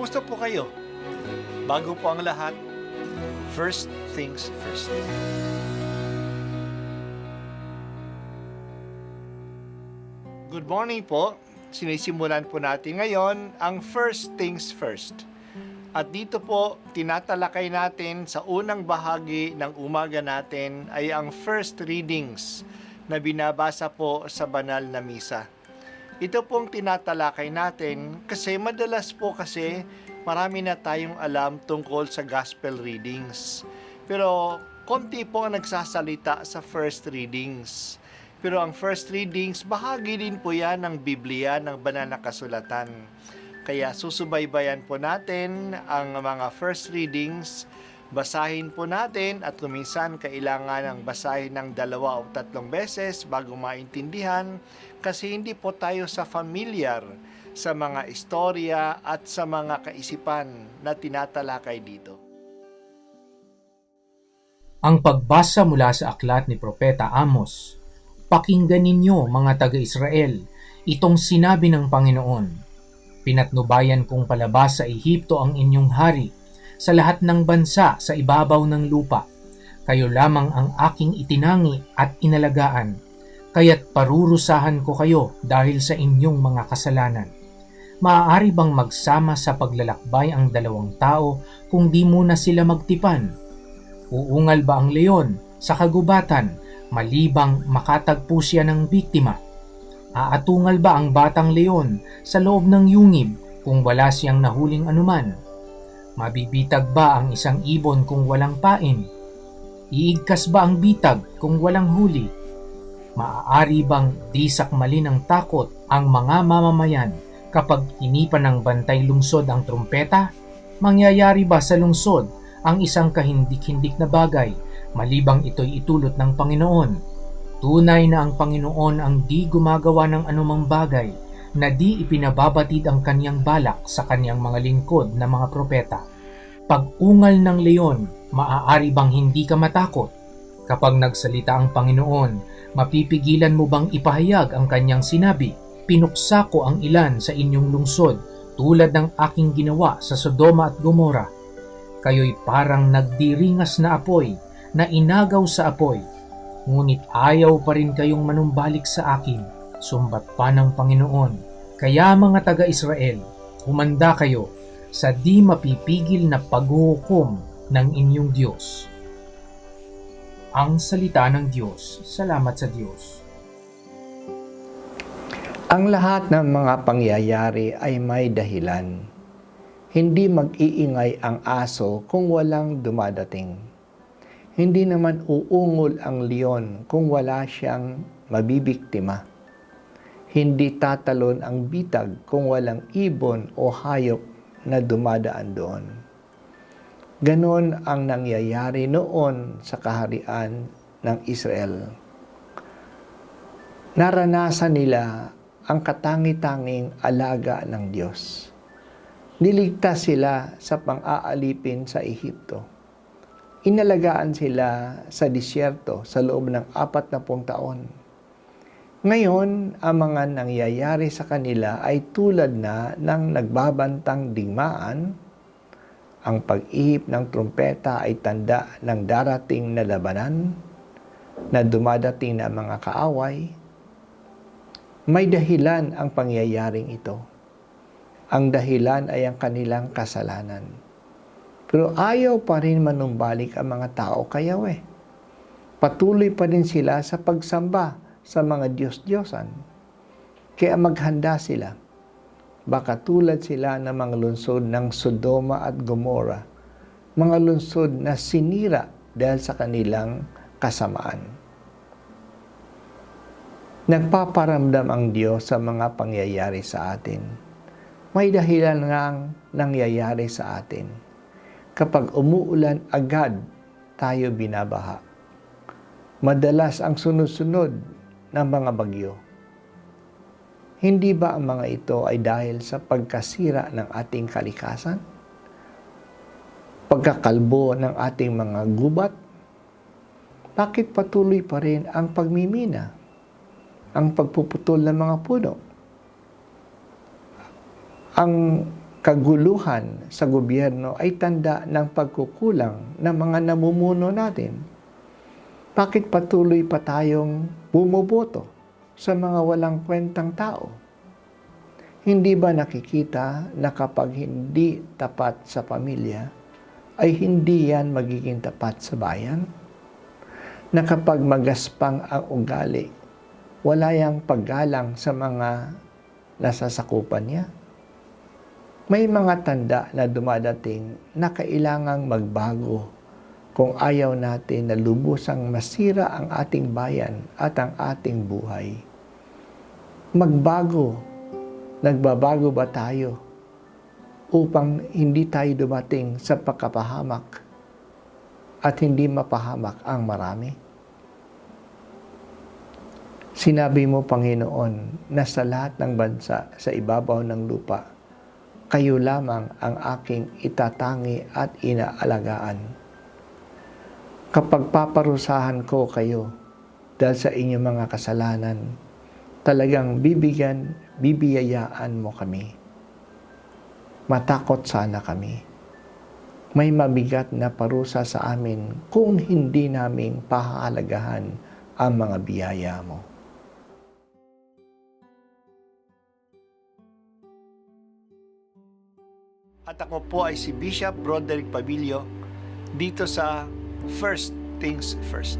Kumusta po kayo? Bago po ang lahat, first things first. Good morning po. Sinisimulan po natin ngayon ang first things first. At dito po, tinatalakay natin sa unang bahagi ng umaga natin ay ang first readings na binabasa po sa banal na misa. Ito pong tinatalakay natin kasi madalas po kasi marami na tayong alam tungkol sa gospel readings. Pero konti po ang nagsasalita sa first readings. Pero ang first readings, bahagi din po yan ng Biblia, ng banal na kasulatan. Kaya susubaybayan po natin ang mga first readings, basahin po natin at kuminsan kailangan ng basahin ng 2 o 3 beses bago maintindihan kasi hindi po tayo familiar sa mga istorya at sa mga kaisipan na tinatalakay dito. Ang pagbasa mula sa aklat ni Propeta Amos. Pakinggan ninyo mga taga-Israel, itong sinabi ng Panginoon. Pinatnubayan kong palabas sa Ehipto ang inyong hari, sa lahat ng bansa sa ibabaw ng lupa. Kayo lamang ang aking itinangi at inalagaan, kaya't parurusahan ko kayo dahil sa inyong mga kasalanan. Maaari bang magsama sa paglalakbay ang 2 tao kung di muna sila magtipan? Uungal ba ang leon sa kagubatan malibang makatagpo siya ng biktima? Aatungal ba ang batang leon sa loob ng yungib kung wala siyang nahuling anuman? Mabibitag ba ang isang ibon kung walang pain? Iigkas ba ang bitag kung walang huli? Maaari bang di sakmali ng takot ang mga mamamayan kapag hinipan ng bantay lungsod ang trumpeta? Mangyayari ba sa lungsod ang isang kahindik-hindik na bagay malibang ito'y itulot ng Panginoon? Tunay na ang Panginoon ang di gumagawa ng anumang bagay na di ipinababatid ang kanyang balak sa kanyang mga lingkod na mga propeta. Pag-ungal ng leon, maaari bang hindi ka matakot? Kapag nagsalita ang Panginoon, mapipigilan mo bang ipahayag ang kanyang sinabi? Pinuksa ko ang ilan sa inyong lungsod tulad ng aking ginawa sa Sodoma at Gomora. Kayo'y parang nagdiringas na apoy na inagaw sa apoy, ngunit ayaw pa rin kayong manumbalik sa akin, sumbat pa ng Panginoon. Kaya mga taga-Israel, humanda kayo sa di mapipigil na paghuhukom ng inyong Diyos. Ang salita ng Diyos. Salamat sa Diyos. Ang lahat ng mga pangyayari ay may dahilan. Hindi mag-iingay ang aso kung walang dumadating. Hindi naman uungol ang leon kung wala siyang mabibiktima. Hindi tatalon ang bitag kung walang ibon o hayop na dumadaan doon. Ganon ang nangyayari noon sa kaharian ng Israel. Naranasan nila ang katangi-tanging alaga ng Diyos. Niligtas sila sa pang-aalipin sa Ehipto. Inalagaan sila sa disyerto sa loob ng 40 taon. Ngayon, ang mga nangyayari sa kanila ay tulad na ng nagbabantang digmaan. Ang pag-ihip ng trumpeta ay tanda ng darating na labanan, na dumadating na mga kaaway. May dahilan ang pangyayaring ito. Ang dahilan ay ang kanilang kasalanan. Pero ayaw pa rin manumbalik ang mga tao kayaw Patuloy pa rin sila sa pagsamba sa mga Diyos-Diyosan. Kaya maghanda sila. Baka tulad sila ng mga lungsod ng Sodoma at Gomora, mga lungsod na sinira dahil sa kanilang kasamaan. Nagpaparamdam ang Diyos sa mga pangyayari sa atin. May dahilan ngang nangyayari sa atin. Kapag umuulan, agad tayo binabaha. Madalas ang sunod-sunod ng mga bagyo. Hindi ba ang mga ito ay dahil sa pagkasira ng ating kalikasan? Pagkakalbo ng ating mga gubat? Bakit patuloy pa rin ang pagmimina? Ang pagpuputol ng mga puno? Ang kaguluhan sa gobyerno ay tanda ng pagkukulang ng mga namumuno natin? Bakit patuloy pa tayong bumoboto sa mga walang kwentang tao? Hindi ba nakikita na kapag hindi tapat sa pamilya, ay hindi yan magiging tapat sa bayan? Na kapag magaspang ang ugali, wala yang paggalang sa mga nasasakupan niya? May mga tanda na dumadating na kailangang magbago kung ayaw natin na lubusang masira ang ating bayan at ang ating buhay. Magbago. Nagbabago ba tayo upang hindi tayo dumating sa pagkapahamak at hindi mapahamak ang marami? Sinabi mo, Panginoon, na sa lahat ng bansa sa ibabaw ng lupa, kayo lamang ang aking itatangi at inaalagaan. Kapag paparusahan ko kayo dahil sa inyong mga kasalanan, talagang bibiyayaan mo kami. Matakot sana kami. May mabigat na parusa sa amin kung hindi namin pahahalagahan ang mga biyaya mo. At ako po ay si Bishop Broderick Pabilio dito sa First Things First.